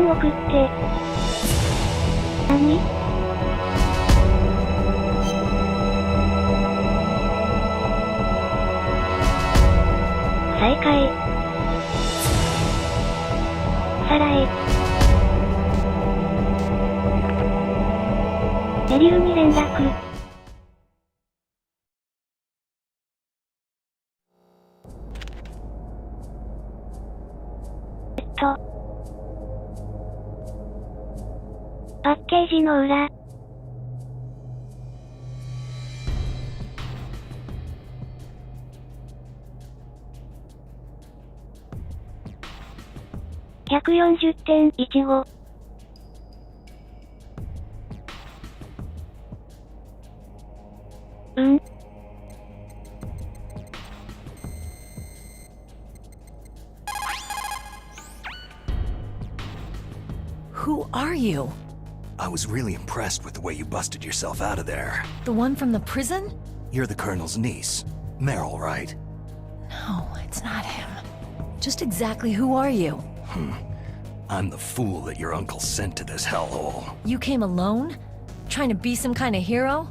ン送って。何？再開。さらい。メリルに連絡。パッケージの裏。140.15。うん。Who are you? I was really impressed with the way you busted yourself out of there. The one from the prison? You're the Colonel's niece. Meryl, right? No, it's not him. Just exactly who are you? I'm the fool that your uncle sent to this hellhole. You came alone? Trying to be some kind of hero?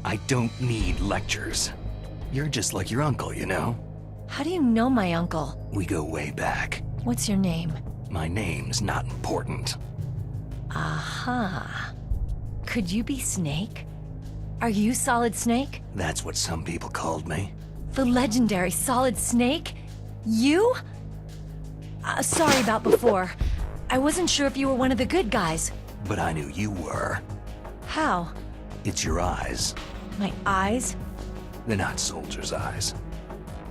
I don't need lectures. You're just like your uncle, you know? How do you know my uncle? We go way back. What's your name? My name's not important. Aha. Could you be Snake? Are you Solid Snake? That's what some people called me. The legendary Solid Snake? You? Sorry about before. I wasn't sure if you were one of the good guys. But I knew you were. How? It's your eyes. My eyes? They're not soldiers' eyes.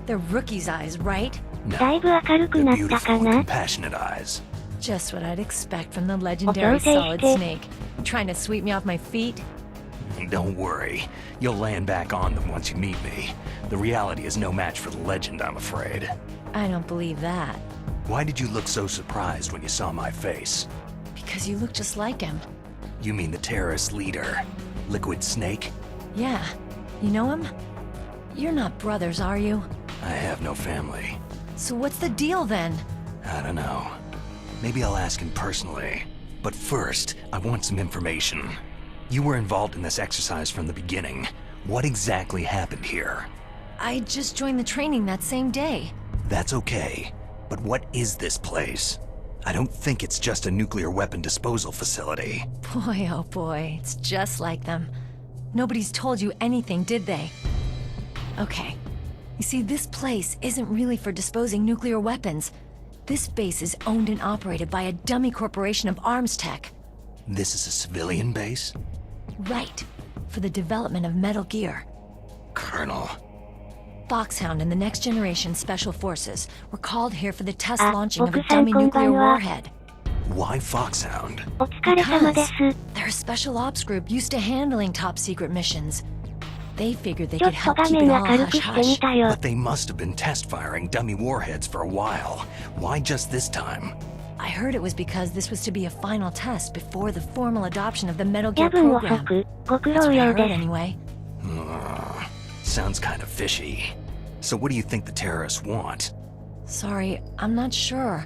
They're rookie's eyes, right? No, だいぶ明るく they're なった beautiful か and な？ compassionate eyes. Just what I'd expect from the legendary Okay, Solid okay. Snake. Trying to sweep me off my feet? Don't worry. You'll land back on them once you meet me. The reality is no match for the legend, I'm afraid. I don't believe that. Why did you look so surprised when you saw my face? Because you look just like him. You mean the terrorist leader, Liquid Snake? Yeah. You know him? You're not brothers, are you? I have no family. So what's the deal then? I don't know. Maybe I'll ask him personally. But first, I want some information. You were involved in this exercise from the beginning. What exactly happened here? I just joined the training that same day. That's okay. But what is this place? I don't think it's just a nuclear weapon disposal facility. Boy, oh boy, it's just like them. Nobody's told you anything, did they? Okay. You see, this place isn't really for disposing nuclear weapons. This base is owned and operated by a dummy corporation of arms tech. This is a civilian base? Right. For the development of Metal Gear. Colonel. Foxhound and the Next Generation Special Forces were called here for the test launching of a 僕さん dummy こんば nuclear んは。 warhead. Why Foxhound? お疲れ様です。 They're a special ops group used to handling top secret missions. They figured they ちょ could っと help 画 keep 面 it all 明るくしてみ hush-hush. たよ。 But they must have been test firing dummy warheads for a while. Why just this time? I heard it was because this was to be a final test before the formal adoption of the Metal Gear 夜分 program. 遅く、ご苦 That's 労 what I よう heard です。 anyway. Sounds kind of fishy. So what do you think the terrorists want? Sorry, I'm not sure.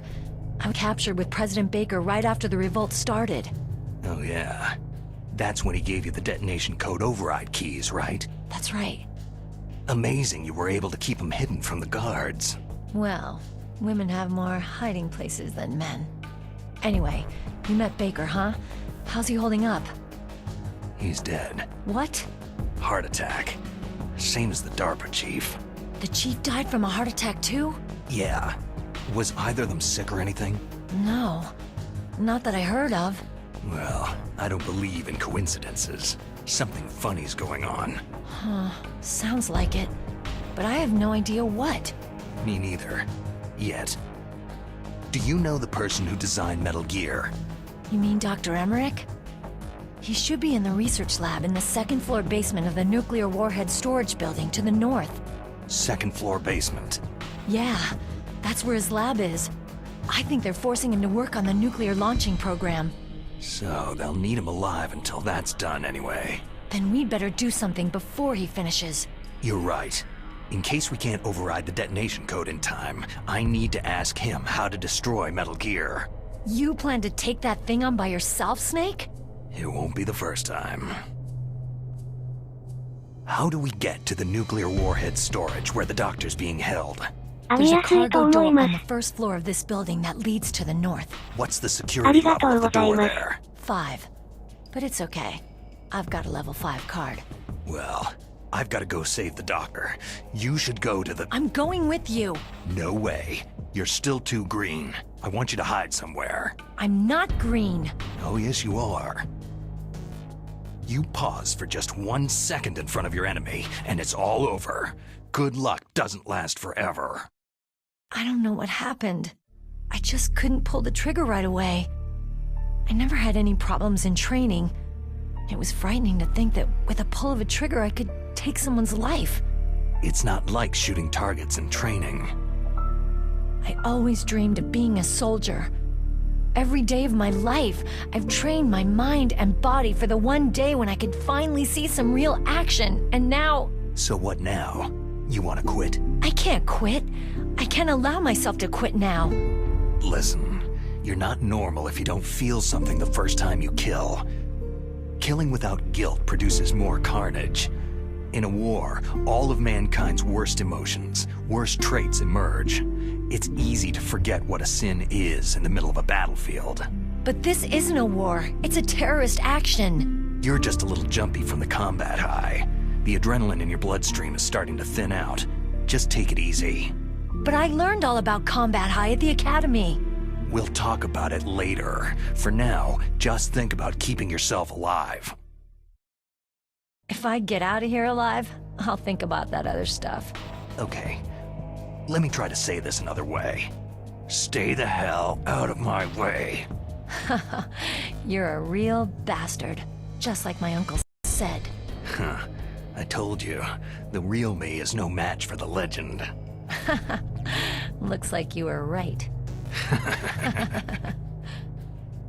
I was captured with President Baker right after the revolt started. Oh yeah. That's when he gave you the detonation code override keys, right? That's right. Amazing you were able to keep them hidden from the guards. Well, women have more hiding places than men. Anyway, you met Baker, huh? How's he holding up? He's dead. What? Heart attack. Same as the DARPA chief. The chief died from a heart attack too? Yeah. Was either of them sick or anything? No. Not that I heard of. Well, I don't believe in coincidences. Something funny's going on. Huh. Sounds like it. But I have no idea what. Me neither. Yet. Do you know the person who designed Metal Gear? You mean Dr. Emmerich? He should be in the research lab in the second floor basement of the nuclear warhead storage building to the north. Second floor basement. Yeah, that's where his lab is. I think they're forcing him to work on the nuclear launching program. So they'll need him alive until that's done anyway. Then we'd better do something before he finishes. You're right. In case we can't override the detonation code in time, I need to ask him how to destroy Metal Gear. You plan to take that thing on by yourself, Snake? It won't be the first time. How do we get to the nuclear warhead storage where the doctor's being held? あり There's a やすいと cargo 思い door ま on す the。first floor of this building that leads to the north. What's the security level of the door there? 5. But it's okay. I've got a level 5 card. Well, I've got to go save the doctor. You should go to the... I'm going with you. No way. You're still too green. I want you to hide somewhere. I'm not green. Oh, yes, you are. You pause for just 1 second in front of your enemy, and it's all over. Good luck doesn't last forever. I don't know what happened. I just couldn't pull the trigger right away. I never had any problems in training. It was frightening to think that with a pull of a trigger I could take someone's life. It's not like shooting targets in training. I always dreamed of being a soldier. Every day of my life, I've trained my mind and body for the one day when I could finally see some real action, and now... So what now? You want to quit? I can't quit. I can't allow myself to quit now. Listen, you're not normal if you don't feel something the first time you kill. Killing without guilt produces more carnage. In a war, all of mankind's worst emotions, worst traits emerge. It's easy to forget what a sin is in the middle of a battlefield. But this isn't a war. It's a terrorist action. You're just a little jumpy from the combat high. The adrenaline in your bloodstream is starting to thin out. Just take it easy. But I learned all about combat high at the academy. We'll talk about it later. For now, just think about keeping yourself alive. If I get out of here alive, I'll think about that other stuff. Okay. Let me try to say this another way. Stay the hell out of my way. You're a real bastard. Just like my uncle said. Huh. I told you, the real me is no match for the legend. Looks like you were right.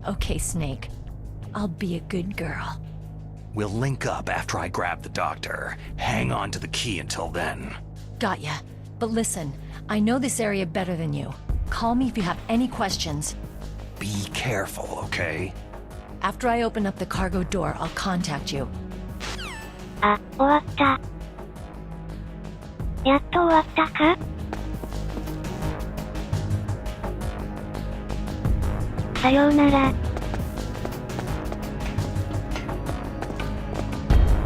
Okay, Snake. I'll be a good girl. We'll link up after I grab the doctor. Hang on to the key until then. Got ya. But listen, I know this area better than you. Call me if you have any questions. Be careful, okay? After I open up the cargo door, I'll contact you. あ、終わった。やっと終わったか？さようなら。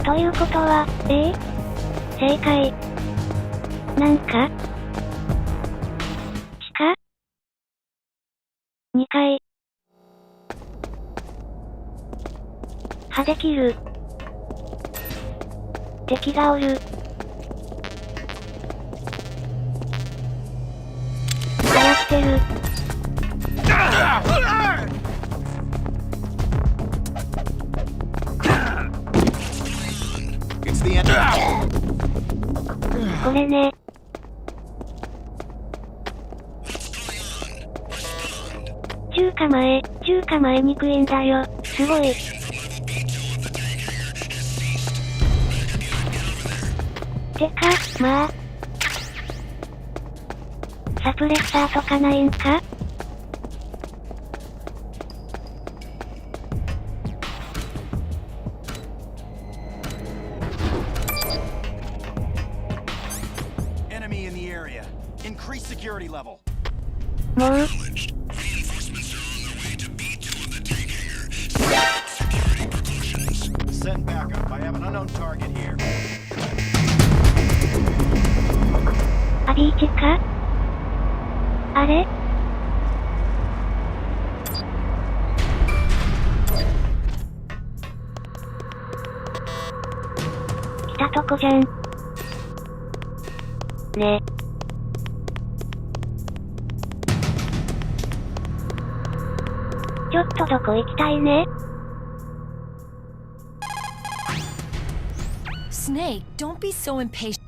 ということは、正解。なんか地下 ?2 階。歯で切る。敵がおる。流行ってる。これね。中華前にくいんだよ。すごい。てか、まあ。サプレッサーとかないんか？もう。Send backup. I have an unknown target here. アビーチか？あれ？来たとこじゃん。ね。ちょっとどこ行きたいね。Snake, don't be so impatient.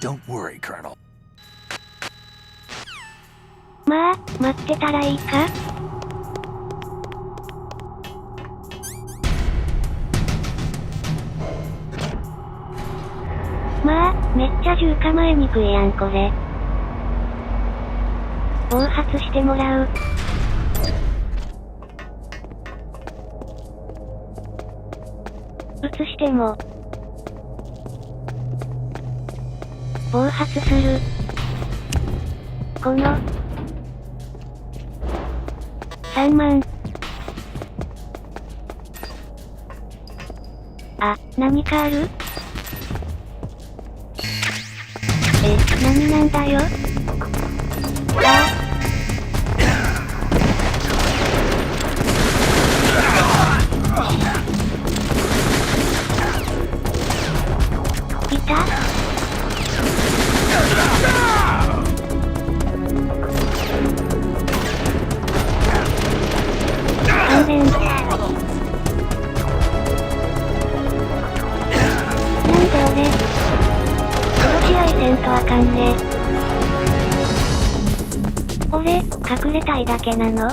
Don't worry, Colonel. まあ、待ってたらいいか？まあ、めっちゃ銃構えにくいやんこれ。暴発してもらう。映しても暴発する。この3万。あ、何かある？何なんだよ。いた？完全。なんで俺殺し合いせんとあかんね。俺、隠れたいだけなの？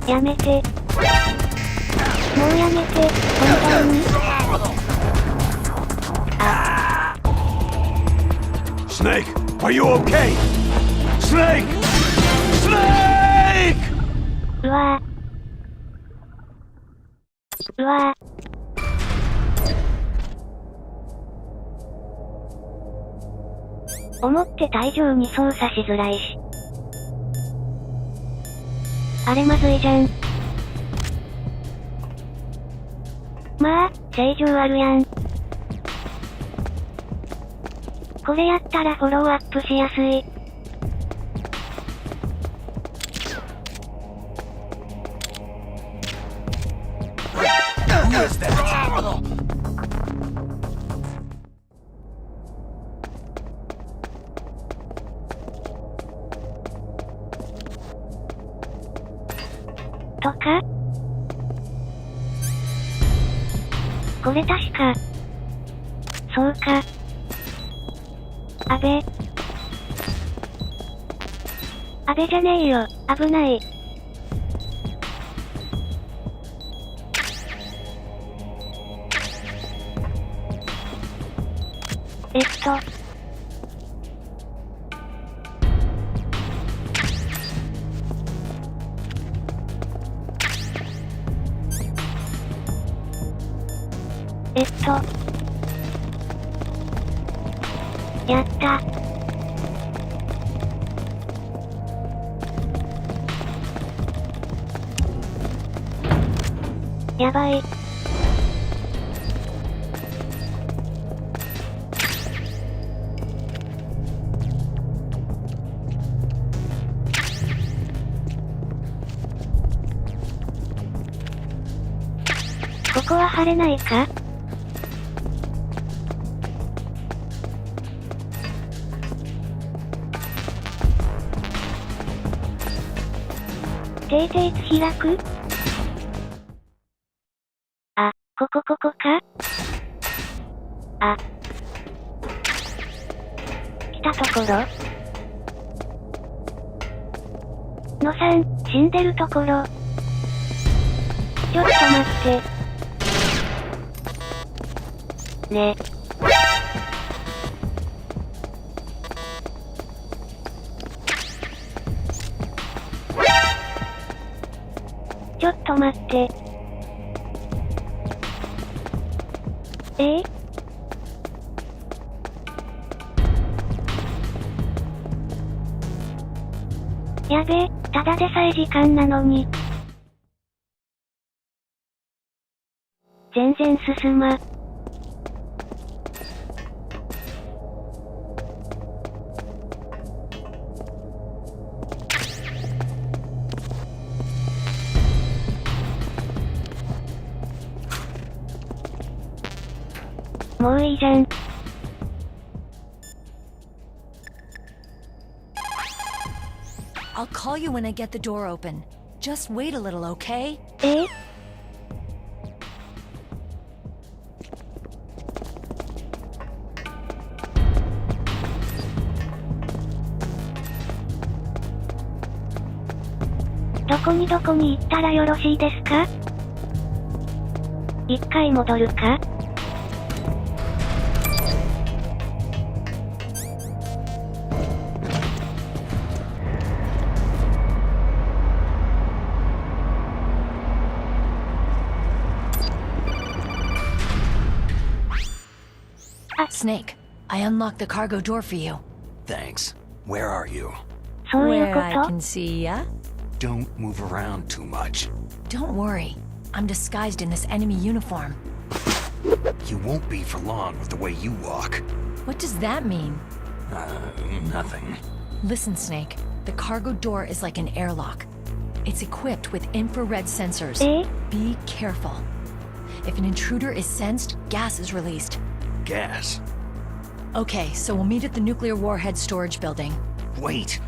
やめて。もうやめて、本当に。Snake, are you okay? Snake! Snake! うわぁ。うわぁ。思ってた以上に操作しづらいし。あれまずいじゃん。まあ、正常あるやん。これやったらフォローアップしやすい。とか？これ確か。そうか。安倍じゃねえよ、危ない。やった。やばい。ここは晴れないか？定定いつ開く？あ、ここか？あ。来たところ？のさん、死んでるところ。ちょっと待って。ね。ちょっと待って。やべえ、ただでさえ時間なのに。全然進ま。もういいじゃん。I'll call you when I get the door open. Just wait a little, okay? どこに行ったらよろしいですか？一回戻るか？Snake, I unlocked the cargo door for you. Thanks. Where are you? そういうこ Where I と？ can see ya. Don't move around too much. Don't worry. I'm disguised in this enemy uniform. You won't be for long with the way you walk. What does that mean? Nothing. Listen, Snake. The cargo door is like an airlock. It's equipped with infrared sensors. Be careful. If an intruder is sensed, gas is released. Gas. Okay, so we'll meet at the nuclear warhead storage building. Wait.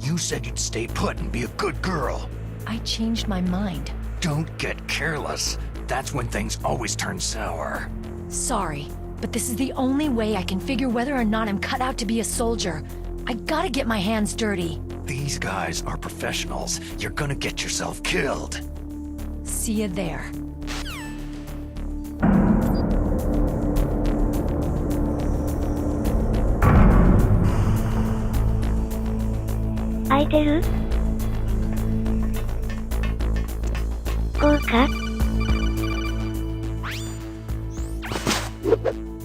You said you'd stay put and be a good girl. I changed my mind. Don't get careless. That's when things always turn sour. Sorry, but this is the only way I can figure whether or not I'm cut out to be a soldier. I gotta get my hands dirty. These guys are professionals. You're gonna get yourself killed. See you there. Are there? こうか？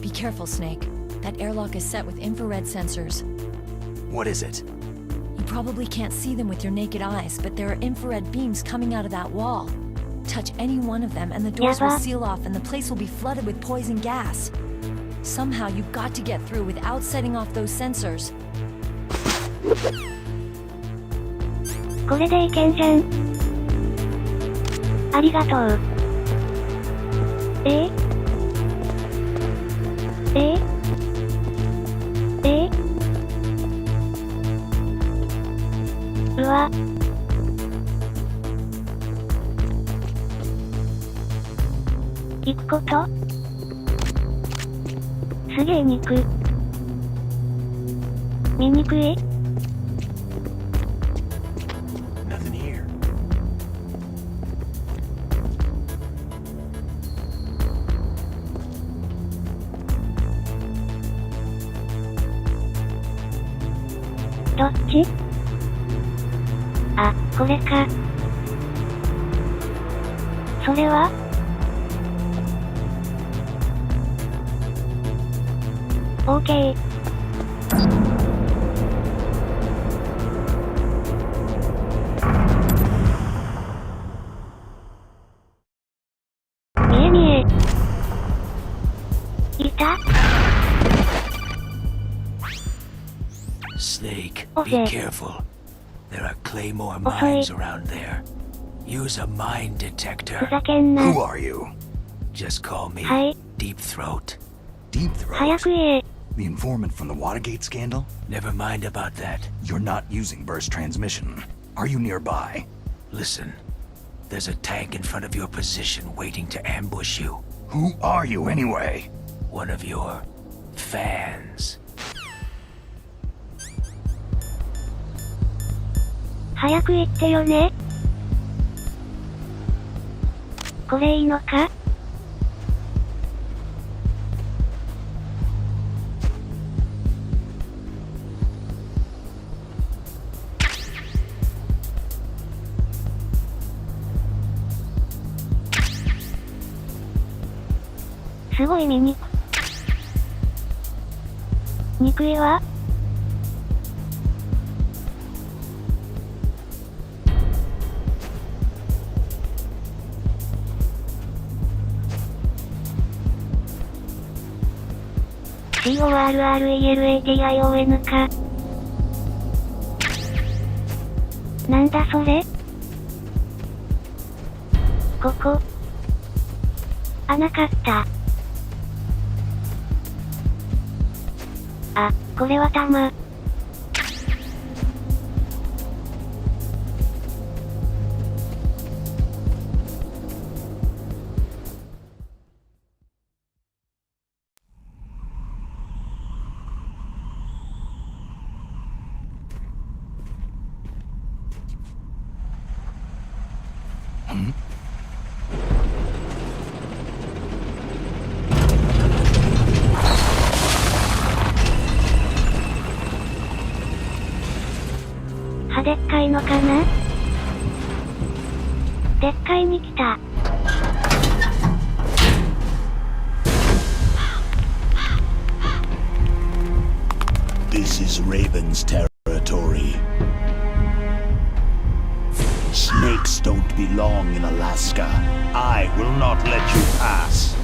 Be careful, Snake. That airlock is set with infrared sensors. What is it? You probably can't see them with your naked eyes, but there are infrared beams coming out of that wall. Touch any one of them and the doors will seal off and the place will be flooded with poison gas. Somehow you've got to get through without setting off those sensors. これでいけんじゃん。ありがとう。うわ。行くこと？すげえ肉。醜い？ Nothing here. どっち？あ、これか。それは？オーケー。見え見え。いた？ Snake, Okay. be careful. There are claymore mines around there. Use a mine ふ detector. ざけんな。 Who are you? Just call me Hi. Deep Throat. Deep 早 Throat. く言え。 The informant from the Watergate scandal? Never mind about that. You're not using burst transmission. Are you nearby? Listen, there's a tank in front of your position waiting to ambush you. Who are you anyway? One of your fans. 早く言ってよね。これいいのか？すごい醜いわ。CORRELADION か。なんだそれ？ここ。あ、なかった。あ、これは弾。でっかいのかな？でっかいに来た。This is Raven's territory. Snakes don't belong in Alaska. I will not let you pass.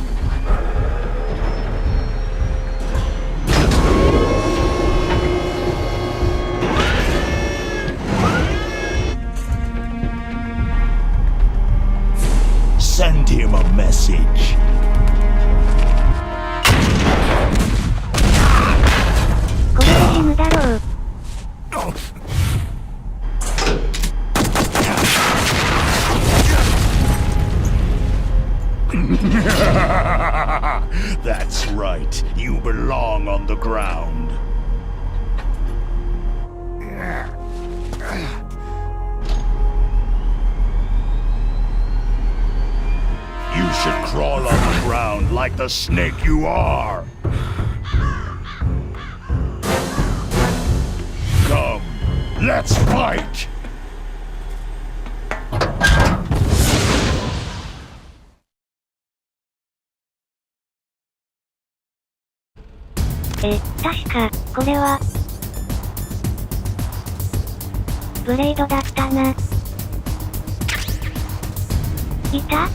Send him a message. That's right. You belong on the ground. You should crawl on the ground like the snake you are. Come, let's fight! 確か、これは、ブレイドだったな。いた？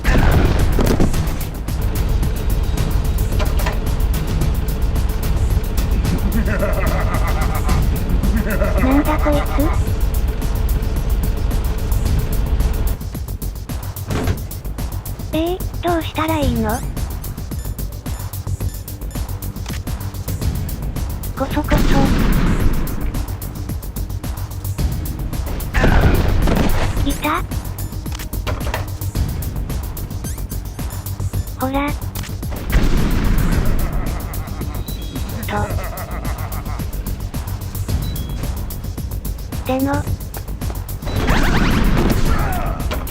なんだこいつ？どうしたらいいの？こそこそ。いた？ほら。での。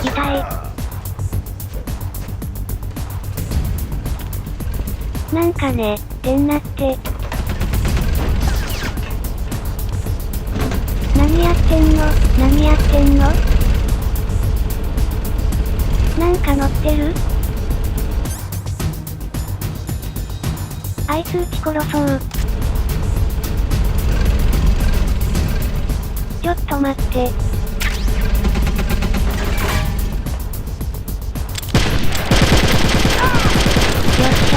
痛い。なんかね、ってんなって。何やってんの？何やってんの？なんか乗ってる？あいつ撃ち殺そう。ちょっと待って。よっしゃ。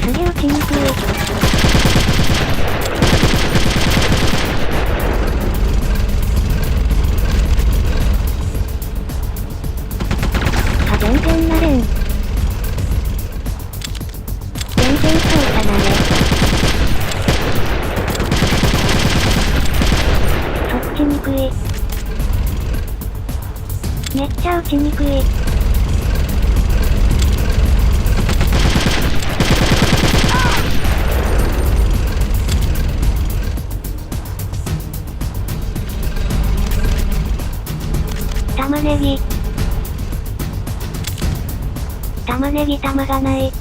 すげえ撃ちにくい。全然なれん。全然そうかなれ。そっちにくい。めっちゃ撃ちにくい。玉ねぎ。玉ねぎ玉がない。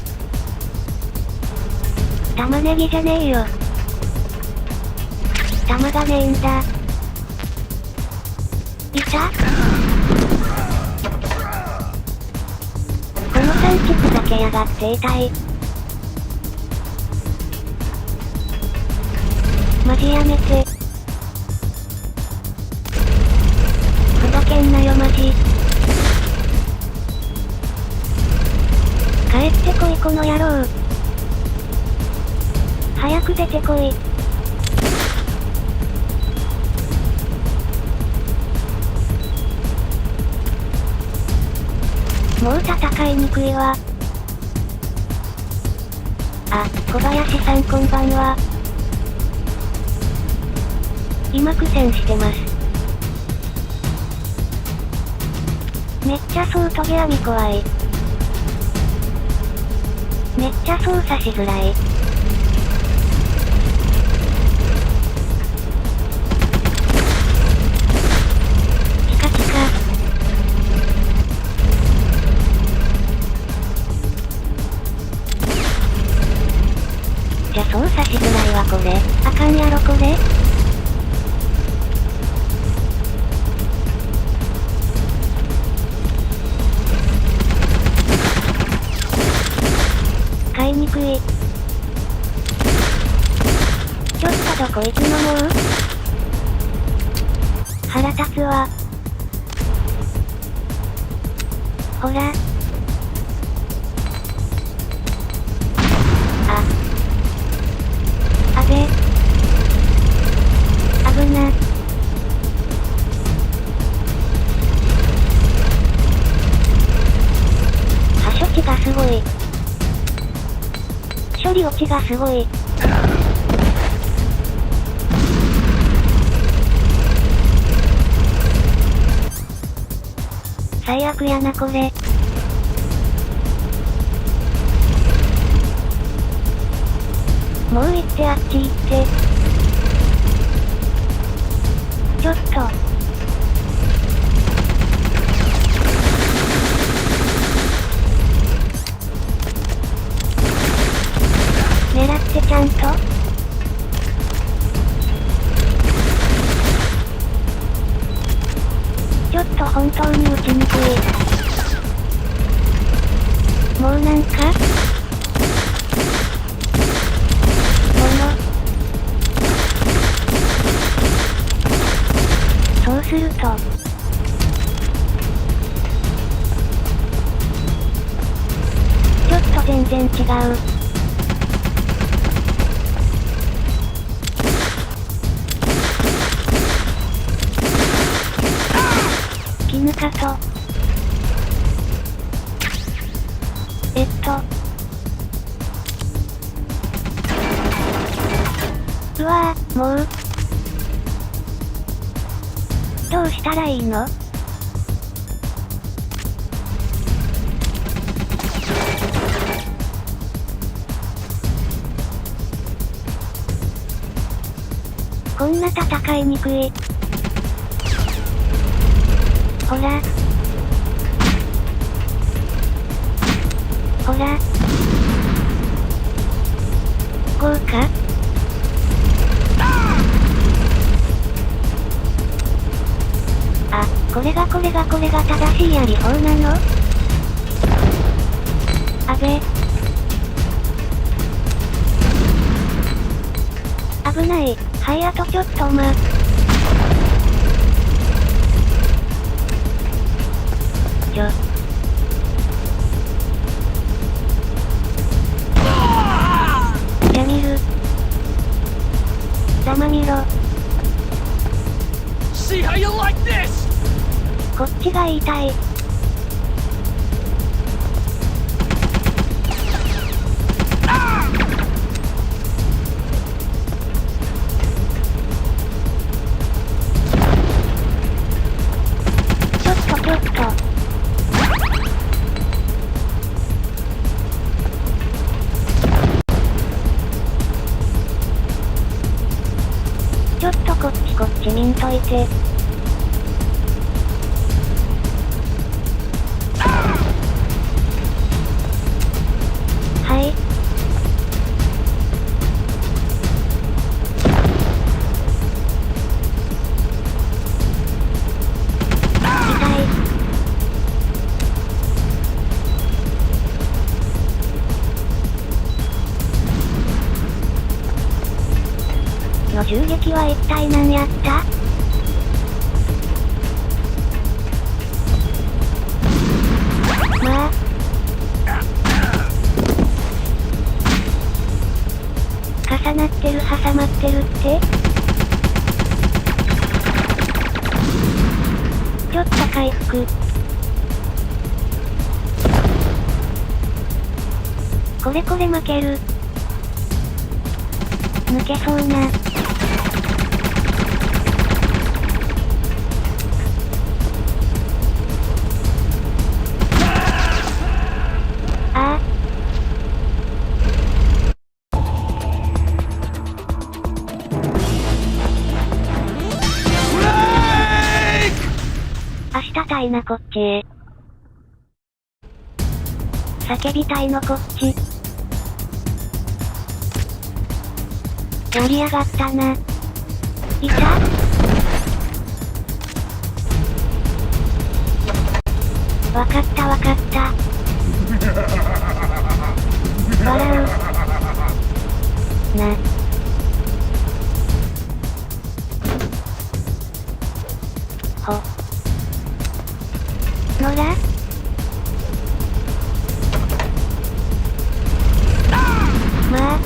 玉ねぎじゃねえよ。玉がねえんだ。いた？この3地区だけやがって痛い。マジやめて。ふざけんなよマジ。帰ってこいこの野郎。早く出てこい。もう戦いにくいわ。あ、小林さんこんばんは。今苦戦してます。めっちゃそうトゲ網怖い。めっちゃ操作しづらい。チカチカ。2つはほら。あべ。危な。破処置がすごい。処理落ちがすごい。最悪やなこれ。もう行ってあっち行って。ちょっと。狙ってちゃんと。ちょっと本当に打ちにくい。もうなんかそうするとちょっと全然違う。絹かとうわぁ、もうどうしたらいいの？こんな戦いにくい。ほら。ほら。豪華？あ、これが正しいやり法なの？あべ。危ない。はい、あとちょっとじゃ見る。ざまみろ。See how you like this? こっちが言いたい。ちょっと。ちょっとこっち見んといて。はい。の銃撃は一体何やった？まあ。重なってる挟まってるって？ちょっと回復。これ負ける。抜けそうな。明日たいなこっちへ。叫びたいのこっち。やりやがったな。いた？わかった。笑う。な。野良？まあ。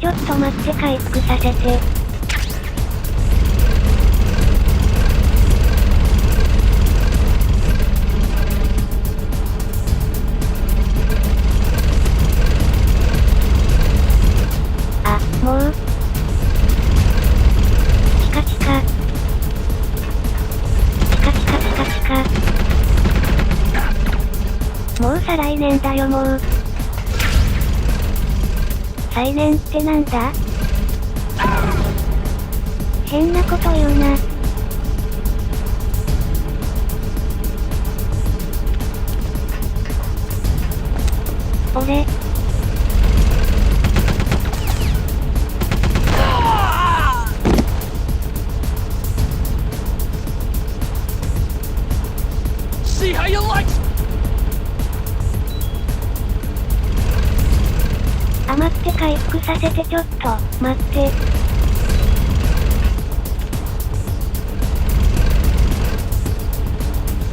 ちょっと待って、回復させて。あ、もうチカチカ。チカチカチカチカ。もう再来年だよ、もう。再燃ってなんだ？変なこと言うな。俺。See how you like. 待って、回復させて、ちょっと待って。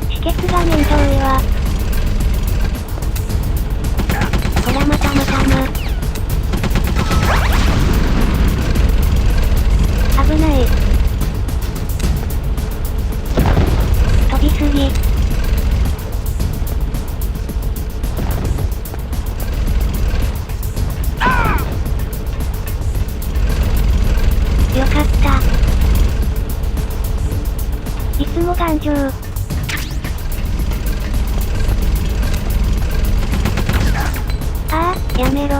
止血が面倒いわ。ほら、また。危ない。飛びすぎ。よかった。いつも頑丈。ああ、やめろ。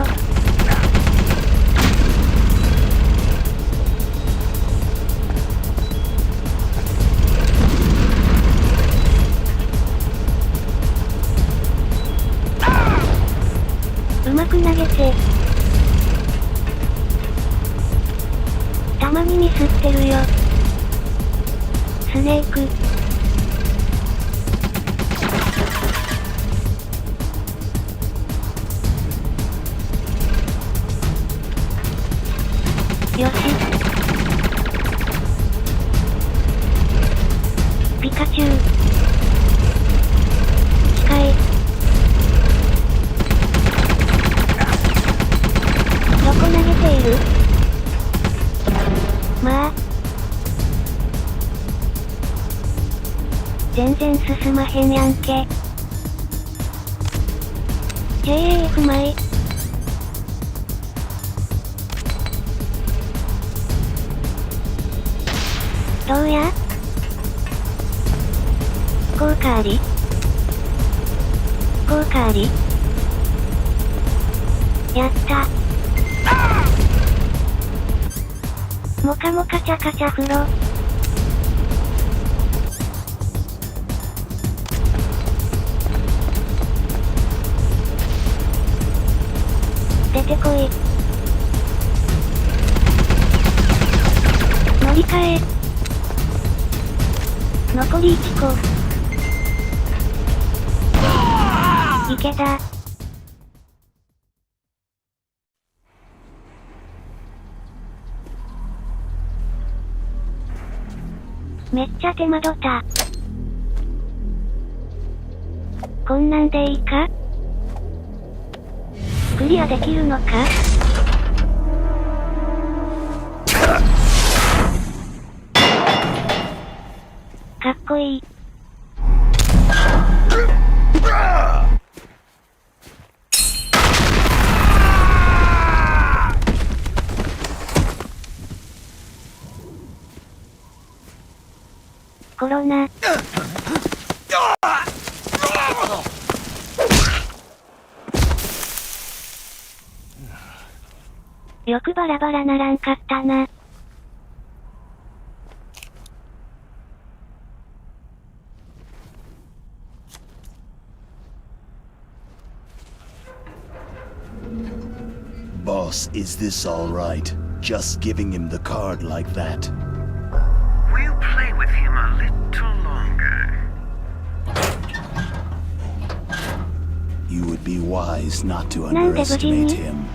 うまく投げて。たまにミスってるよ。スネーク。よし。ピカチュウ。近い。どこ投げている？まあ。全然進まへんやんけ。JAF 前。どうや？効果あり？効果あり？やった。もかもかチャカチャ風呂。出てこい。乗り換え。残り1個。池だ。めっちゃ手間取った。こんなんでいいか？クリアできるのか？かっこいい。コロナ。よくバラバラならんかったな。Boss, is this alright? Just giving him the card like that? We'll play with him a little longer. You would be wise not to なんで無事 underestimate に him.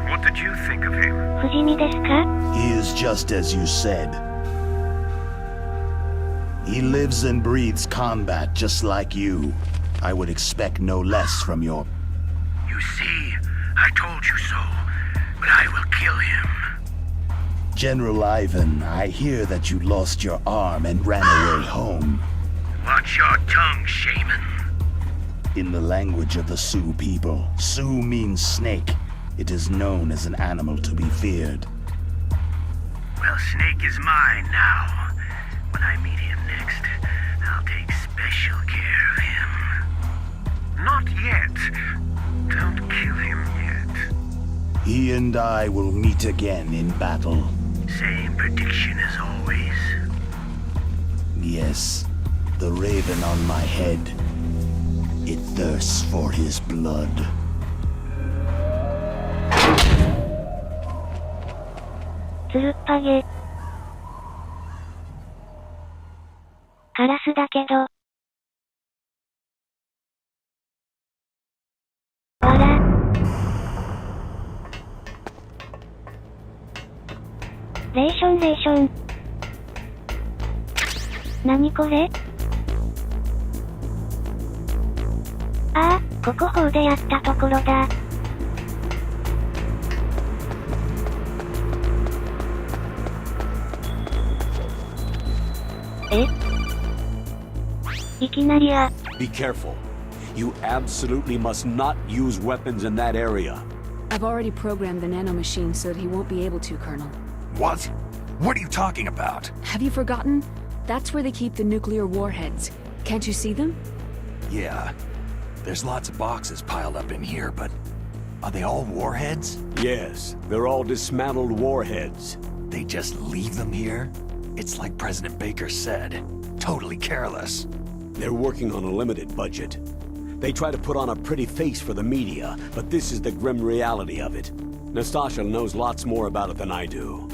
What did you think of him? 不死身ですか？ He is just as you said. He lives and breathes combat just like you. I would expect no less from your... You see, I told you so, but I will kill him. General Ivan, I hear that you lost your arm and ran away home. Watch your tongue, shaman. In the language of the Sioux people, Sioux means snake. It is known as an animal to be feared. Well, Snake is mine now. When I meet him next, I'll take special care of him. Not yet. Don't kill him yet. He and I will meet again in battle. Same prediction as always. Yes, the raven on my head. It thirsts for his blood. つるっぱげ。カラスだけど。わら。レーションレーション。なにこれ？ああ、ここ砲でやったところだ。え？いきなりや。Be careful. You absolutely must not use weapons in that area. I've already programmed the nanomachine so that he won't be able to, Colonel. What? What are you talking about? Have you forgotten? That's where they keep the nuclear warheads. Can't you see them? Yeah. There's lots of boxes piled up in here, but are they all warheads? Yes, they're all dismantled warheads. They just leave them here? It's like President Baker said. Totally careless. They're working on a limited budget. They try to put on a pretty face for the media, but this is the grim reality of it. Nastasha knows lots more about it than I do.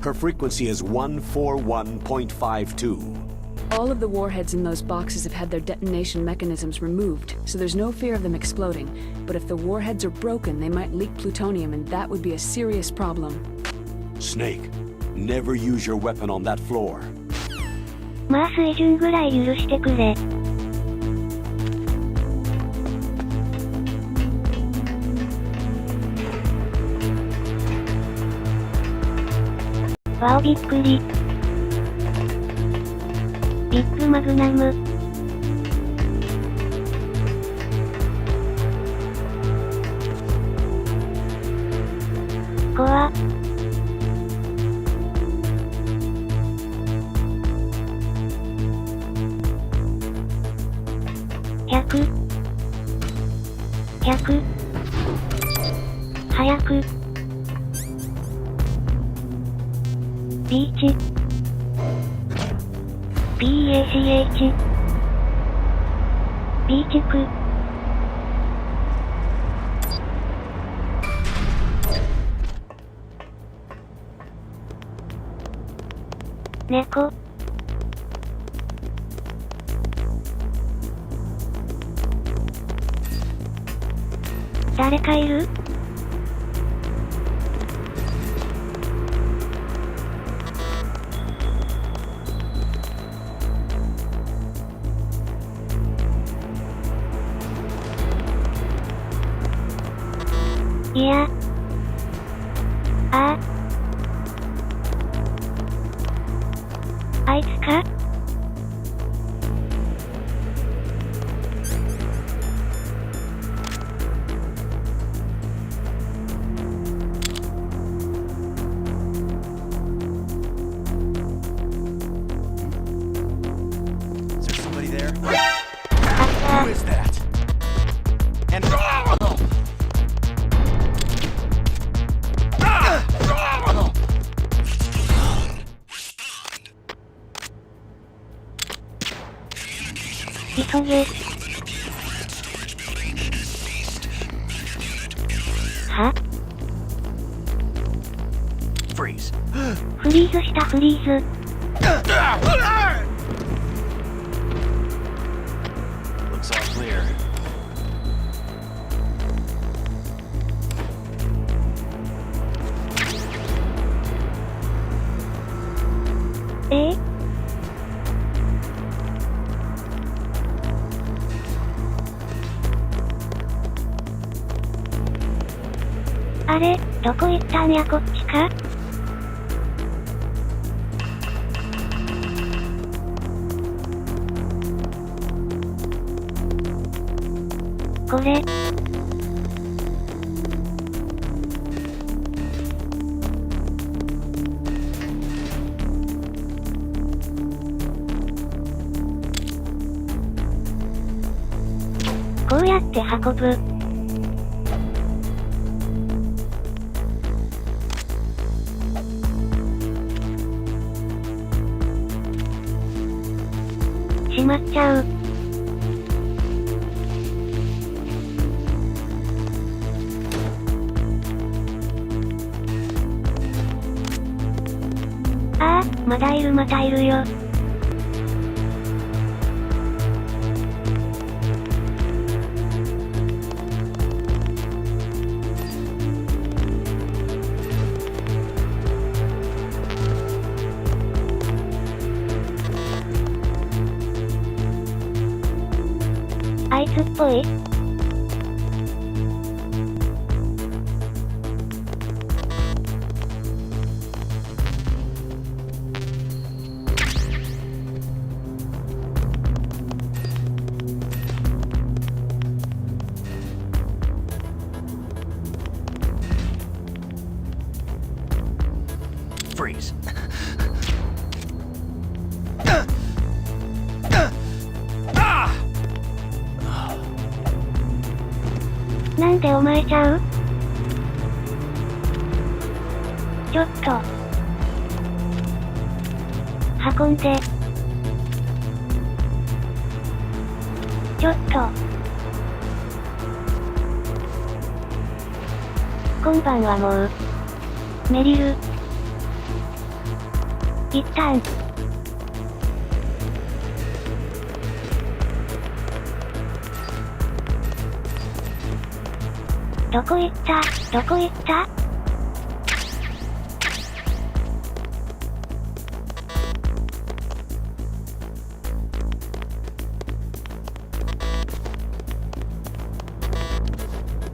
Her frequency is 141.52. All of the warheads in those boxes have had their detonation mechanisms removed, so there's no fear of them exploding. But if the warheads are broken, they might leak plutonium, and that would be a serious problem. Snake, never use your weapon on that floor. まあ水準ぐらい許してくれ。わおびっくり。ビッグマグナム。怖っ。100。100。早く。ビーチ。PACH。ビーチク。猫。誰かいる？いや。あ。あいつか？Is there somebody there? あった。 Who is that? And...急げ。は？リーズしたフリーズ。Looks all clear. あれ、どこ行ったんやこっちか？これ。こうやって運ぶ。しまっちゃう。ああ、またいるまたいるよ。あいつっぽい？Freeze. なんでお前ちゃう？ちょっと。運んで。ちょっと。今晩はもう。メリル。一旦。どこ行った？どこ行った？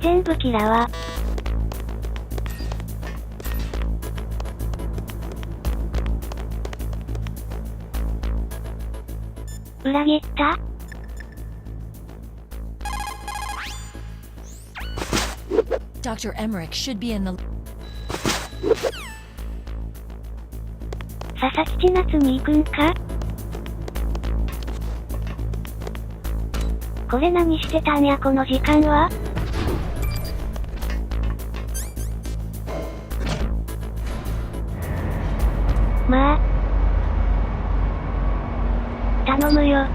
全部キラは。裏切った？Dr. Emmerich should be in the... 佐々木千夏に行くんか？これ何してたんやこの時間は？まあ。頼むよ。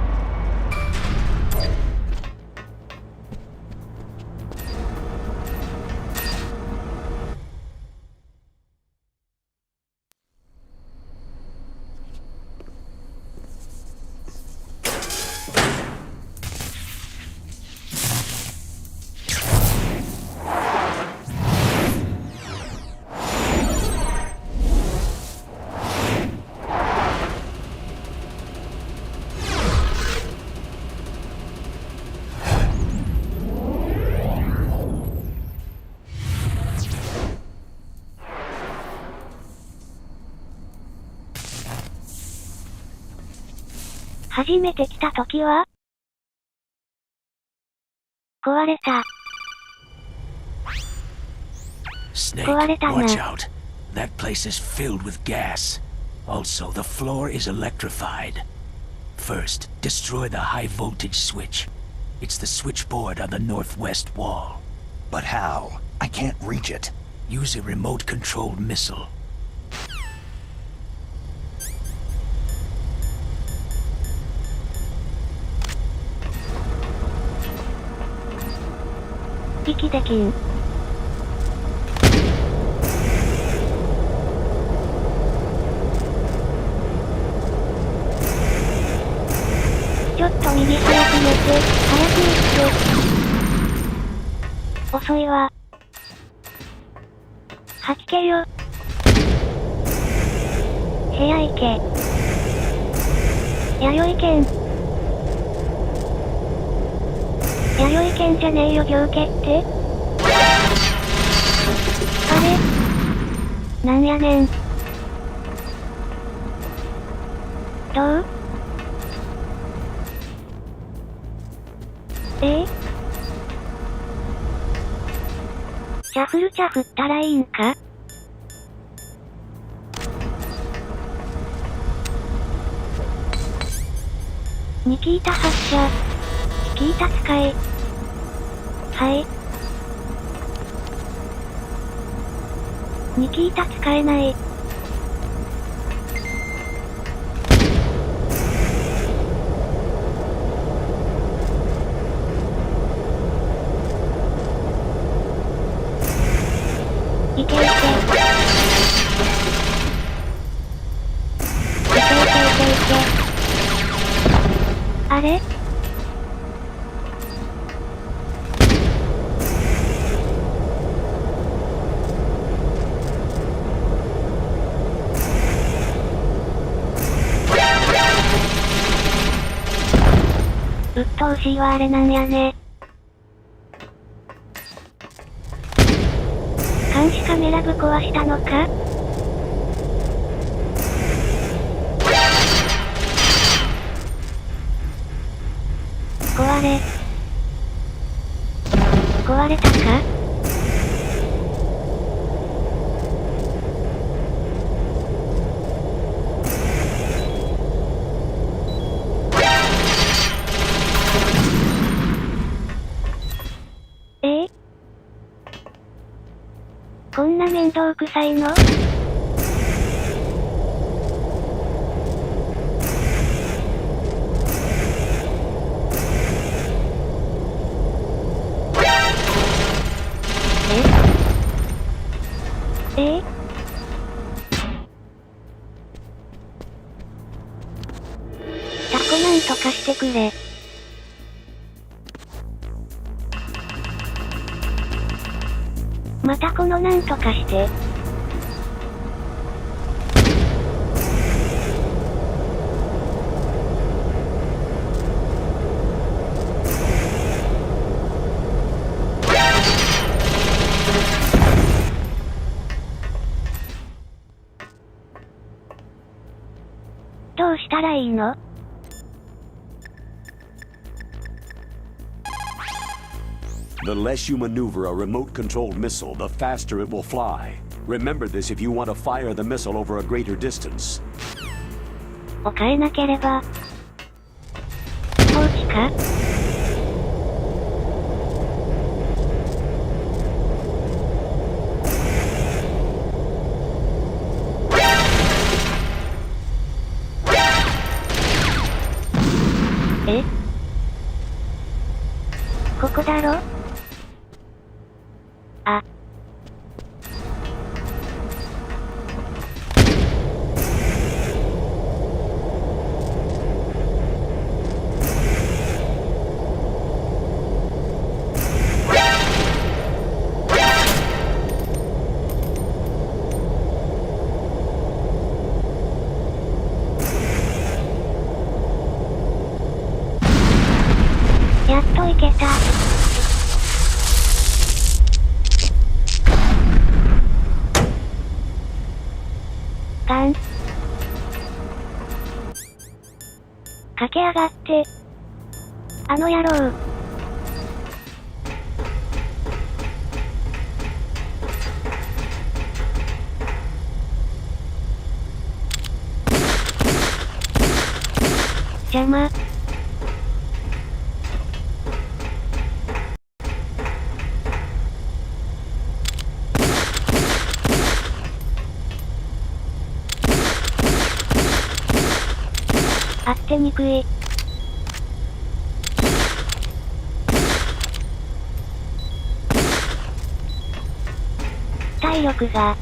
初めて来た時は壊れた。 Snake, 壊れたな。 watch out. That place is filled with gas. Also, the floor is electrified. First, destroy the high voltage switch. It's the switchboard on the northwest wall. But how? I can't reach it. Use a remote-controlled missile. 息できん。早く行って。遅いわ。吐き気よ。部屋行け。弥生県。弥生県じゃねえよ、行家って。あれなんやねん。どう？チャフルチャフったらいいんか？ニキータ発射。チキータ使え。はい。ニキータ使えない。いけいけ。いけいけいけいけ。あれ？うっとうしいはあれなんやね。監視カメラぶ壊したのか？壊れたか？こんな面倒くさいの？タコなんとかしてくれ。またこのなんとかして。どうしたらいいの？The less you maneuver a remote-controlled missile, the faster it will fly. Remember this if you want to fire the missile over a greater distance. を変えなければ。放置か？ここだろ？あ。やっと行けた。ガン。駆け上がって。あの野郎。邪魔。あってにくい。体力が。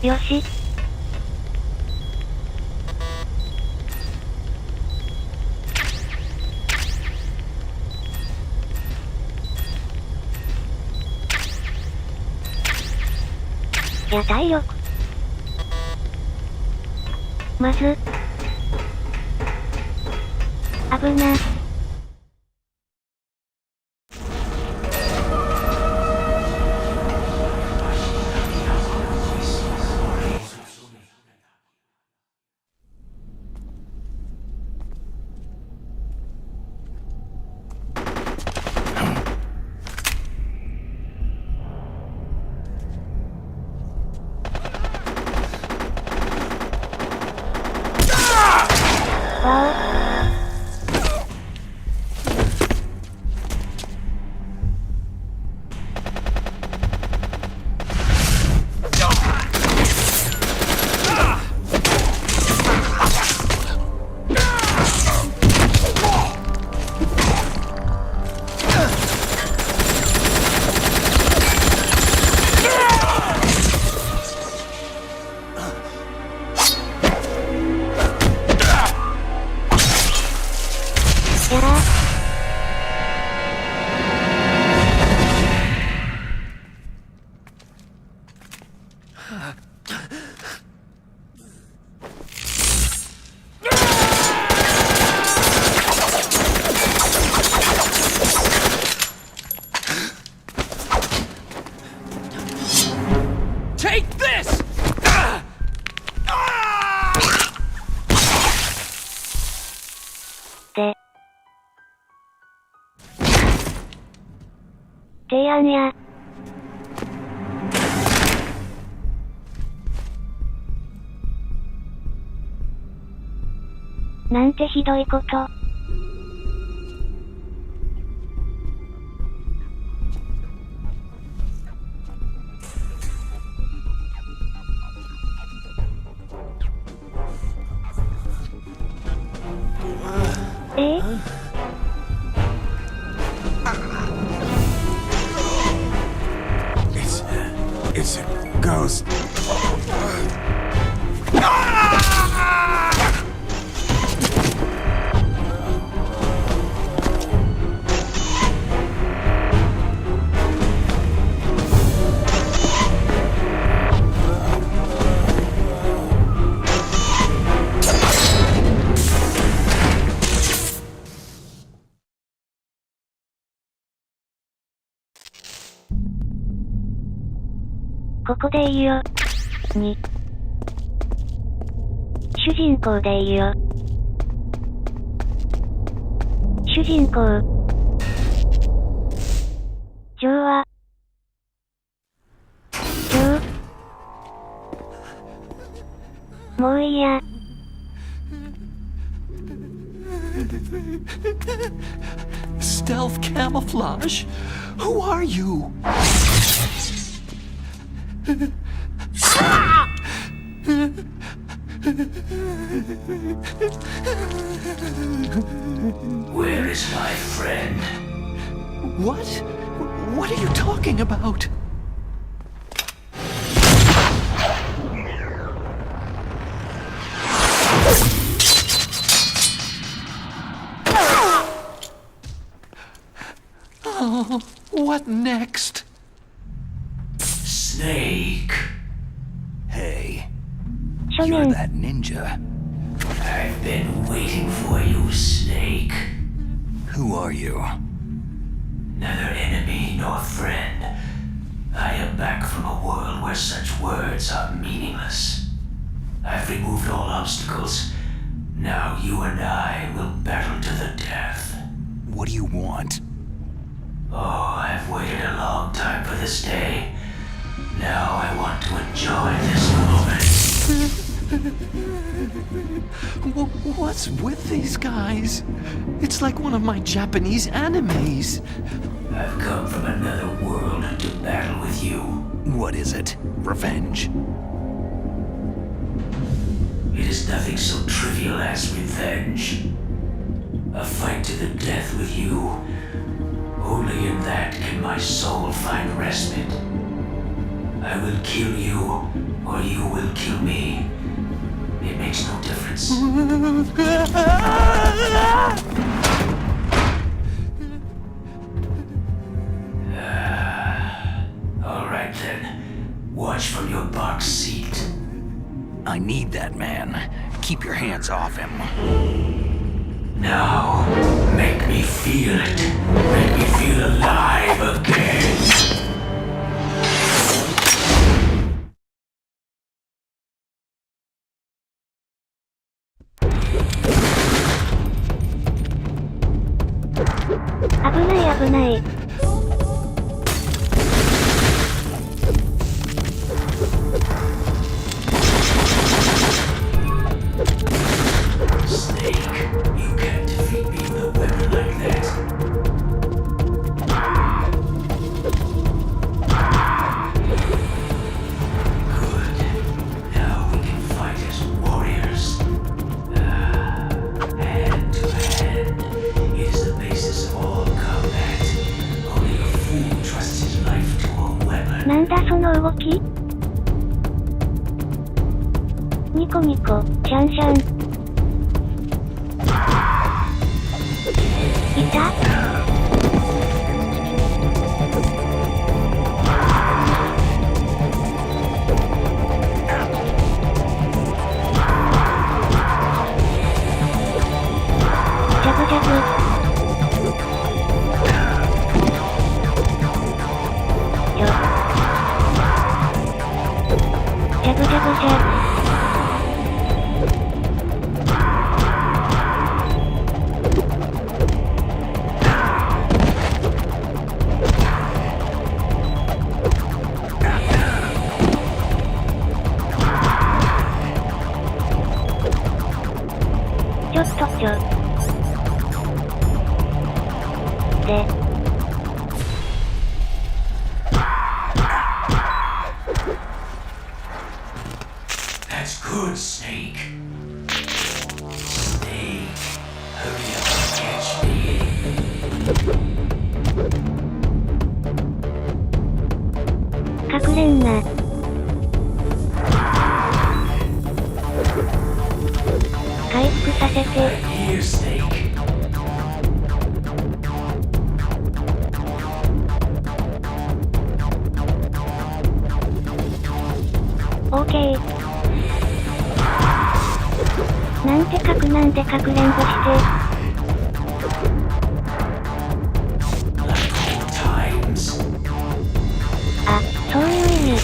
よし。体力。まず。危な。提案や。なんてひどいこと。It's a ghost.ここでいいよ。に。主人公でいいよ。主人公。ジョーは。ジョー。もういいや。Stealth camouflage? Who are you? Where is my friend? What? What are you talking about? Oh, what next? Snake. Hey, Shonen. you're that ninja. I've been waiting for you, Snake. Who are you? Neither enemy nor friend. I am back from a world where such words are meaningless. I've removed all obstacles. Now you and I will battle to the death. What do you want? Oh, I've waited a long time for this day. Now I want to enjoy this moment. What's with these guys? It's like one of my Japanese animes. I've come from another world to battle with you. What is it? Revenge? It is nothing so trivial as revenge. A fight to the death with you. Only in that can my soul find respite. I will kill you, or you will kill me. It makes no difference. All right then. Watch from your box seat. I need that man. Keep your hands off him. Now, make me feel it. Make me feel alive again.危ない。Snake, you can't defeat me with a weapon like that. Good. Now we can fight as warriors. Hand to hand. It is the basis of all combat. Only a fool trusts his life to a weapon. なんだその動き？ニコニコ、シャンシャン。いた？ジャブジャブ。ジャブジャブジャブ。で。That's good, Snake. Snake, hurry up and catch me. 隠れんな。回復させて。Here, Snake. OK。なんてかくなんでかくれんぼして。あ、そういう意味。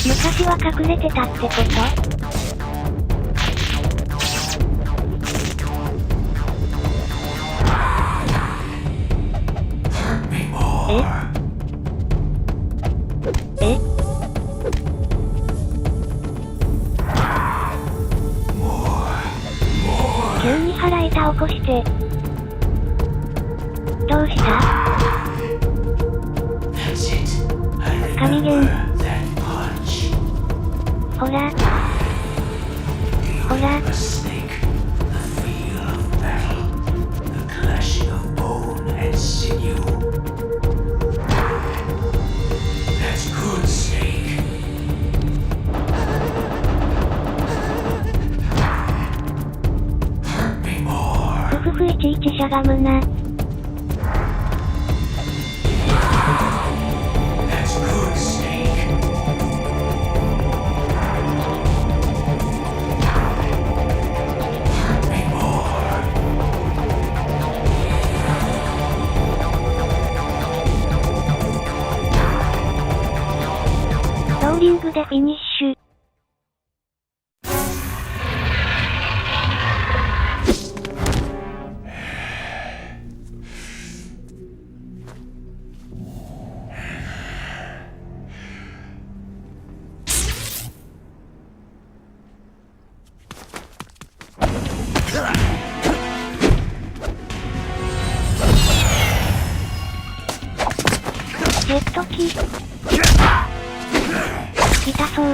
昔は隠れてたってこと？え？急に腹板起こして。どうした？神ゲン。ほら。ほら。ふふいちいちしゃがむな。ローリングでフィニッシュ。ジェット機。痛そう。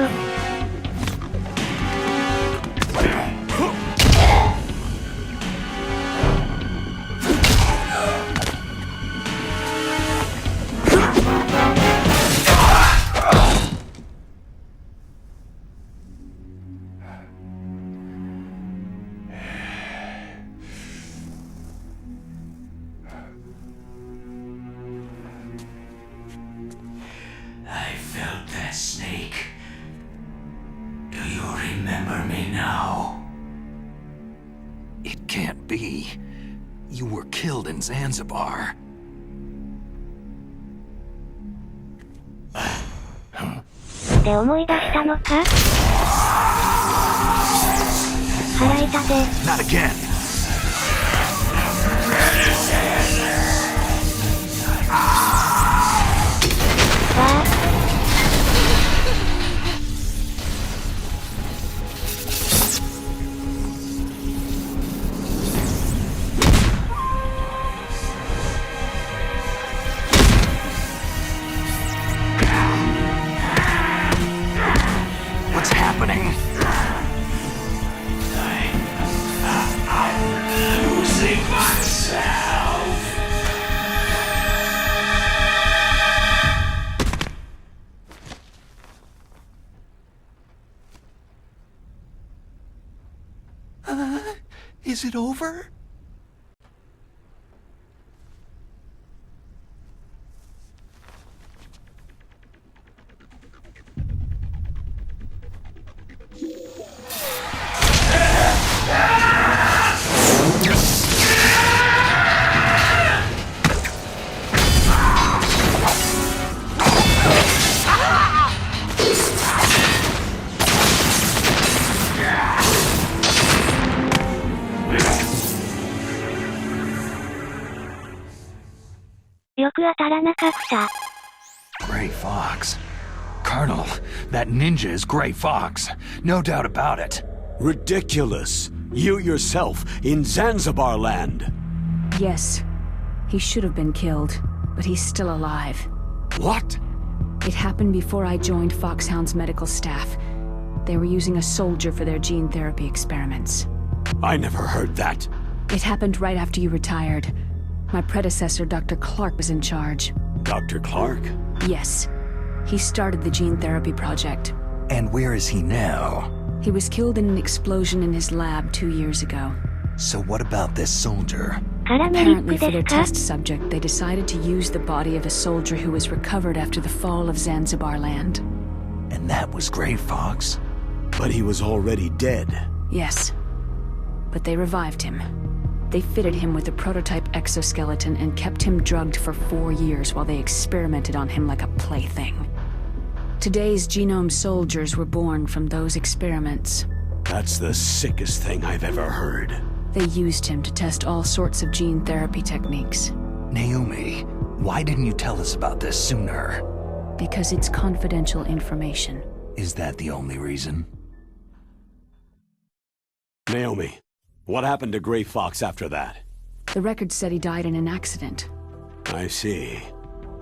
You were killed in Zanzibar. で思い出したのか？腹痛で。 Not again. What's happening? I'm losing myself. Is it over? Gray Fox. Colonel, that ninja is Gray Fox. No doubt about it. Ridiculous. You yourself in Zanzibar land. Yes. He should have been killed, but he's still alive. What? It happened before I joined Foxhound's medical staff. They were using a soldier for their gene therapy experiments. I never heard that. It happened right after you retired. My predecessor, Dr. Clark, was in charge. Dr. Clark? Yes. He started the gene therapy project. And where is he now? He was killed in an explosion in his lab 2 years ago. So what about this soldier? Apparently, for their test subject, they decided to use the body of a soldier who was recovered after the fall of Zanzibar land. And that was Gray Fox? But he was already dead. Yes. But they revived him. They fitted him with a prototype exoskeleton and kept him drugged for 4 years while they experimented on him like a plaything. Today's genome soldiers were born from those experiments. That's the sickest thing I've ever heard. They used him to test all sorts of gene therapy techniques. Naomi, why didn't you tell us about this sooner? Because it's confidential information. Is that the only reason? Naomi, what happened to Gray Fox after that? The record said he died in an accident. I see.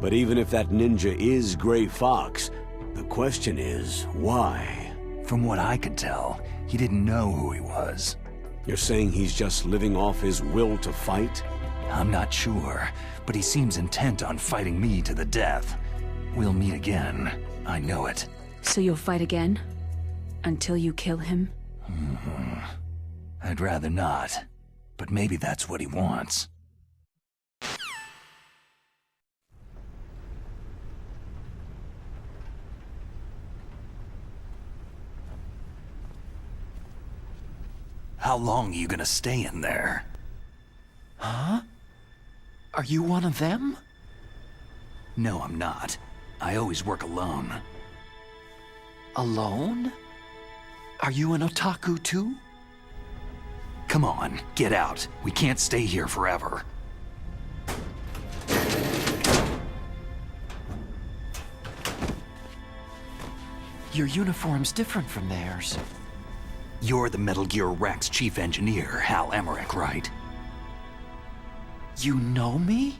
But even if that ninja is Gray Fox, the question is, why? From what I could tell, he didn't know who he was. You're saying he's just living off his will to fight? I'm not sure, but he seems intent on fighting me to the death. We'll meet again. I know it. So you'll fight again? Until you kill him? I'd rather not, but maybe that's what he wants. How long are you gonna stay in there? Huh? Are you one of them? No, I'm not. I always work alone. Alone? Are you an otaku too? Come on, get out. We can't stay here forever. Your uniform's different from theirs. You're the Metal Gear Rex chief engineer, Hal Emmerich, right? You know me?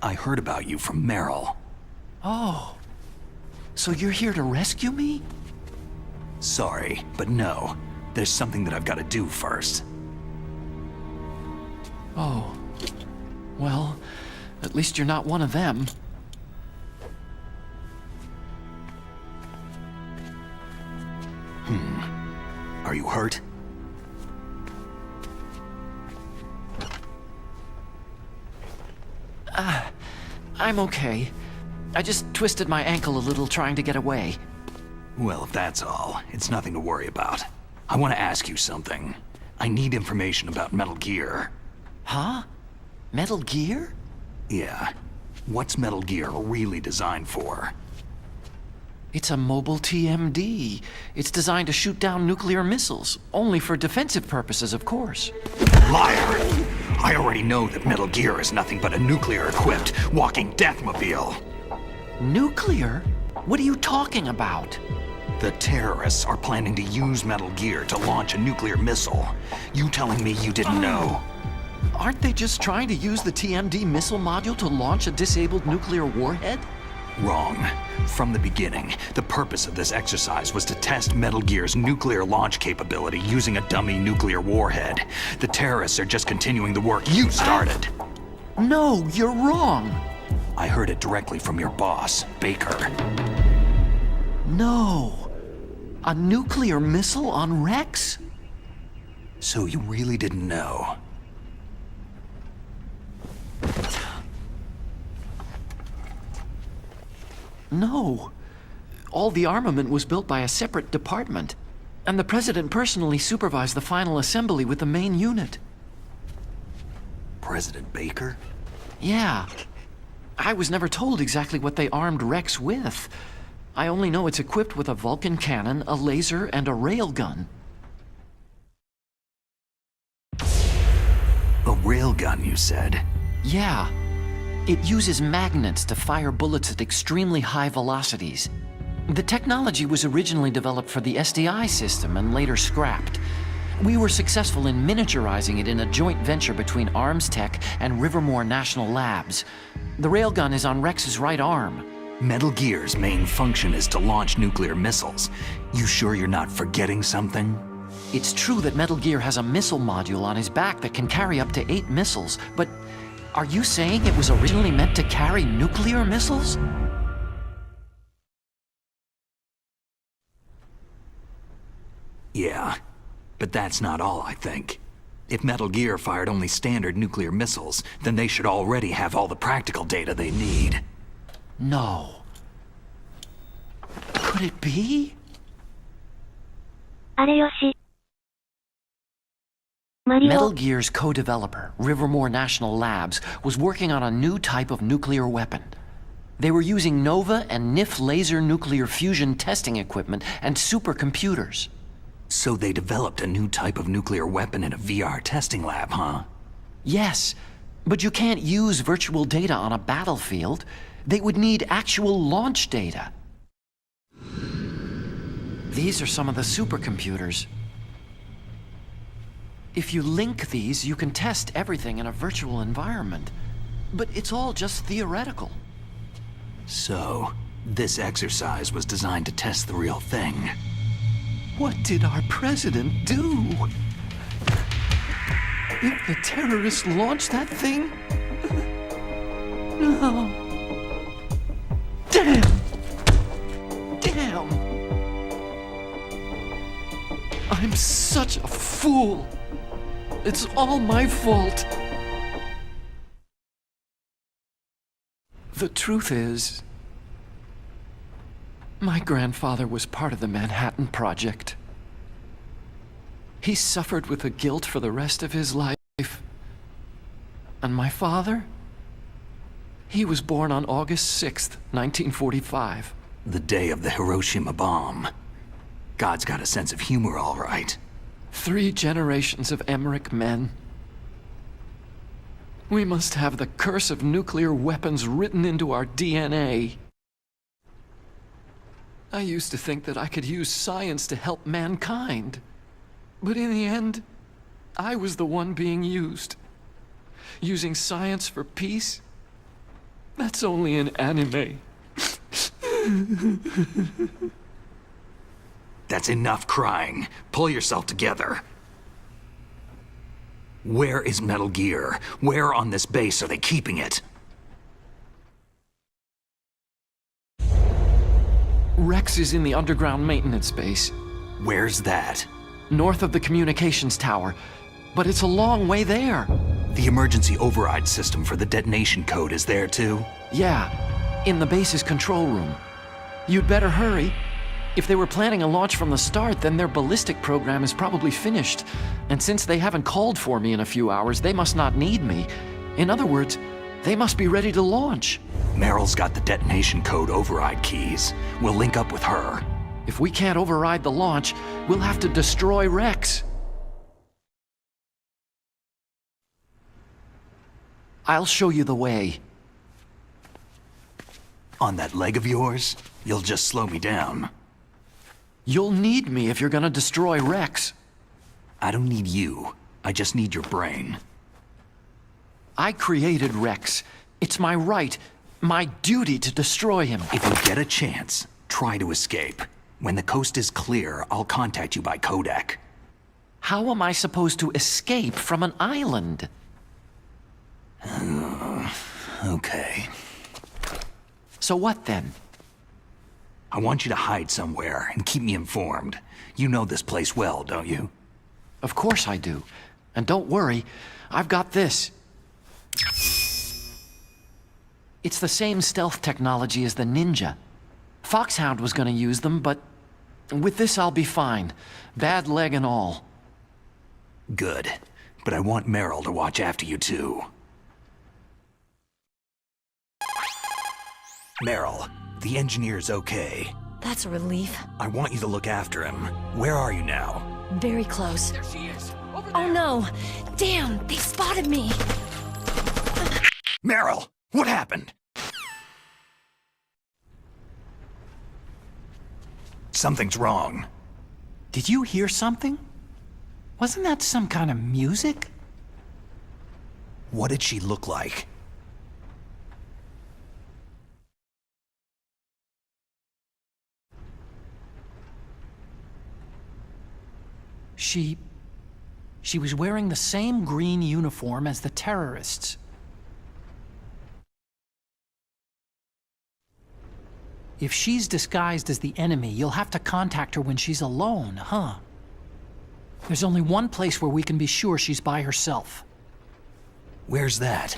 I heard about you from Meryl. Oh. So you're here to rescue me? Sorry, but no. There's something that I've got to do first. Oh. Well, at least you're not one of them. Are you hurt? I'm okay. I just twisted my ankle a little trying to get away. Well, if that's all, it's nothing to worry about. I want to ask you something. I need information about Metal Gear. Huh? Metal Gear? Yeah. What's Metal Gear really designed for? It's a mobile TMD. It's designed to shoot down nuclear missiles, only for defensive purposes, of course. Liar! I already know that Metal Gear is nothing but a nuclear-equipped walking deathmobile. Nuclear? What are you talking about? The terrorists are planning to use Metal Gear to launch a nuclear missile. You telling me you didn't know? Aren't they just trying to use the TMD missile module to launch a disabled nuclear warhead? Wrong. From the beginning, the purpose of this exercise was to test Metal Gear's nuclear launch capability using a dummy nuclear warhead. The terrorists are just continuing the work you started. No, you're wrong. I heard it directly from your boss, Baker. No. A nuclear missile on Rex? So you really didn't know? No. All the armament was built by a separate department, and the President personally supervised the final assembly with the main unit. President Baker? Yeah. I was never told exactly what they armed Rex with. I only know it's equipped with a Vulcan cannon, a laser, and a railgun. A railgun, you said? Yeah. It uses magnets to fire bullets at extremely high velocities. The technology was originally developed for the SDI system and later scrapped. We were successful in miniaturizing it in a joint venture between Arms Tech and Rivermore National Labs. The railgun is on Rex's right arm. Metal Gear's main function is to launch nuclear missiles. You sure you're not forgetting something? It's true that Metal Gear has a missile module on his back that can carry up to 8 missiles, but are you saying it was originally meant to carry nuclear missiles? Yeah, but that's not all, I think. If Metal Gear fired only standard nuclear missiles, then they should already have all the practical data they need. No. Could it be? あれよし。マリオ。 Metal Gear's co-developer, Rivermore National Labs, was working on a new type of nuclear weapon. They were using NOVA and NIF laser nuclear fusion testing equipment and supercomputers. So they developed a new type of nuclear weapon in a VR testing lab, huh? Yes, but you can't use virtual data on a battlefield. They would need actual launch data. These are some of the supercomputers. If you link these, you can test everything in a virtual environment. But it's all just theoretical. So, this exercise was designed to test the real thing. What did our president do? If the terrorists launched that thing? No. Damn! Damn! I'm such a fool. It's all my fault. The truth is, my grandfather was part of the Manhattan Project. He suffered with the guilt for the rest of his life. And my father? He was born on August 6th, 1945. The day of the Hiroshima bomb. God's got a sense of humor, all right. 3 generations of Emmerich men. We must have the curse of nuclear weapons written into our DNA. I used to think that I could use science to help mankind. But in the end, I was the one being used. Using science for peace? That's only in anime. That's enough crying. Pull yourself together. Where is Metal Gear? Where on this base are they keeping it? Rex is in the underground maintenance base. Where's that? North of the communications tower. But it's a long way there. The emergency override system for the detonation code is there too? Yeah, in the base's control room. You'd better hurry. If they were planning a launch from the start, then their ballistic program is probably finished. And since they haven't called for me in a few hours, they must not need me. In other words, they must be ready to launch. Meryl's got the detonation code override keys. We'll link up with her. If we can't override the launch, we'll have to destroy Rex. I'll show you the way. On that leg of yours, you'll just slow me down. You'll need me if you're gonna destroy Rex. I don't need you. I just need your brain. I created Rex. It's my right, my duty to destroy him. If you get a chance, try to escape. When the coast is clear, I'll contact you by codec. How am I supposed to escape from an island? Okay. So what then? I want you to hide somewhere and keep me informed. You know this place well, don't you? Of course I do. And don't worry, I've got this. It's the same stealth technology as the Ninja. Foxhound was gonna use them, but with this I'll be fine. Bad leg and all. Good. But I want Meryl to watch after you too. Meryl, the engineer's okay. That's a relief. I want you to look after him. Where are you now? Very close. There she is. Oh no! Damn, they spotted me! Meryl, what happened? Something's wrong. Did you hear something? Wasn't that some kind of music? What did she look like? She was wearing the same green uniform as the terrorists. If she's disguised as the enemy, you'll have to contact her when she's alone, huh? There's only one place where we can be sure she's by herself. Where's that?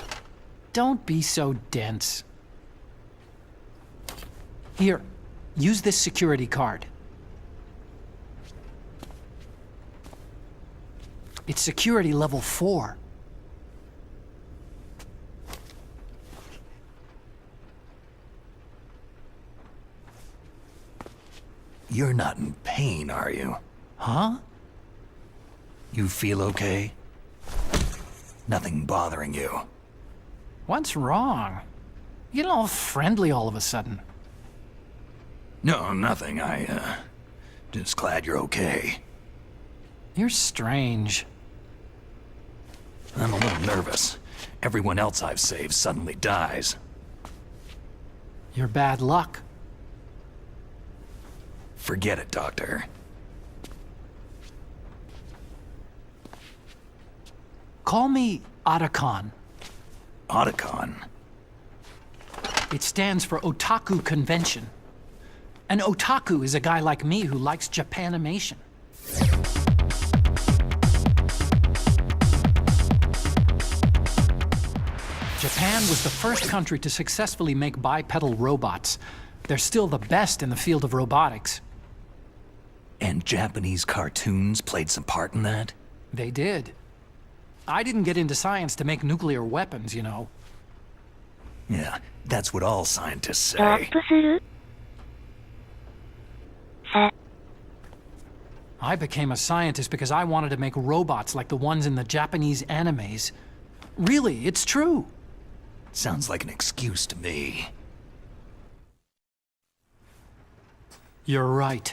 Don't be so dense. Here, use this security card. It's security level 4. You're not in pain, are you? Huh? You feel okay? Nothing bothering you? What's wrong? You get all friendly all of a sudden. No, nothing. Just glad you're okay. You're strange. I'm a little nervous. Everyone else I've saved suddenly dies. You're bad luck. Forget it, Doctor. Call me Otacon. Otacon? It stands for Otaku Convention. An otaku is a guy like me who likes Japanimation. Japan was the first country to successfully make bipedal robots. They're still the best in the field of robotics. And Japanese cartoons played some part in that? They did. I didn't get into science to make nuclear weapons, you know. Yeah, that's what all scientists ストッ say. プするさ、 I became a scientist because I wanted to make robots like the ones in the Japanese animes. Really, it's true. Sounds like an excuse to me. You're right.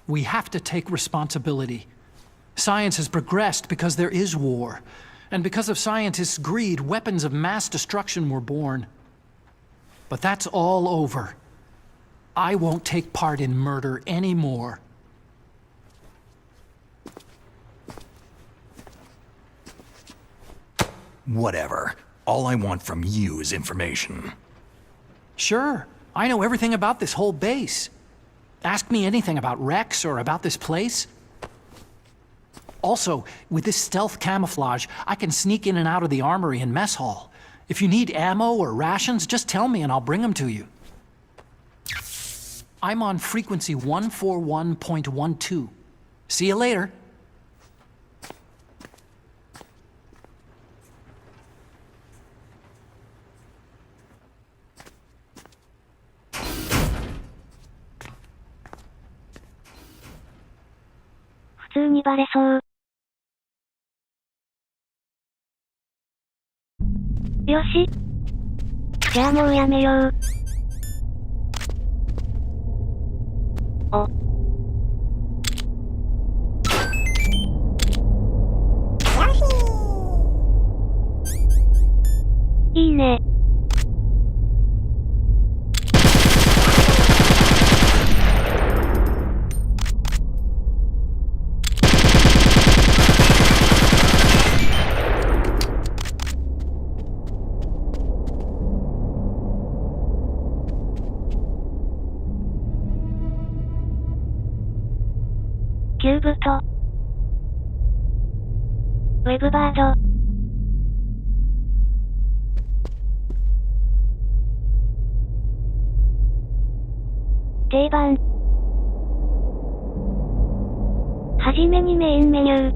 We have to take responsibility. Science has progressed because there is war. And because of scientists' greed, weapons of mass destruction were born. But that's all over. I won't take part in murder anymore. Whatever. All I want from you is information. Sure, I know everything about this whole base. Ask me anything about Rex or about this place. Also, with this stealth camouflage, I can sneak in and out of the armory and mess hall. If you need ammo or rations, just tell me and I'll bring them to you. I'm on frequency 141.12. See you later. にバレそう。よし。じゃあもうやめよう。お。いいね。キューブとウェブバード。定番。はじめにメインメニュ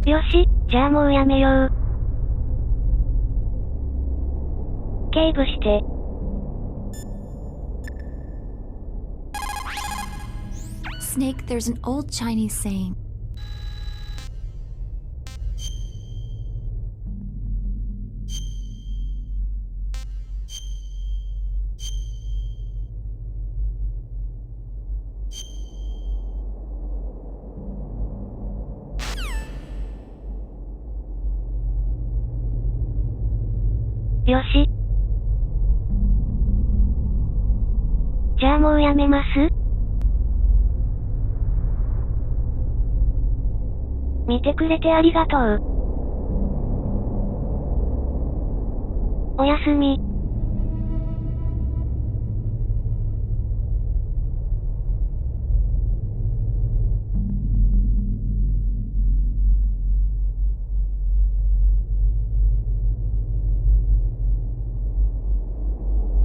ー。よし、じゃあもうやめよう。警部して。Snake, there's an old Chinese saying.よし。じゃあもうやめます?見てくれてありがとう。おやすみ。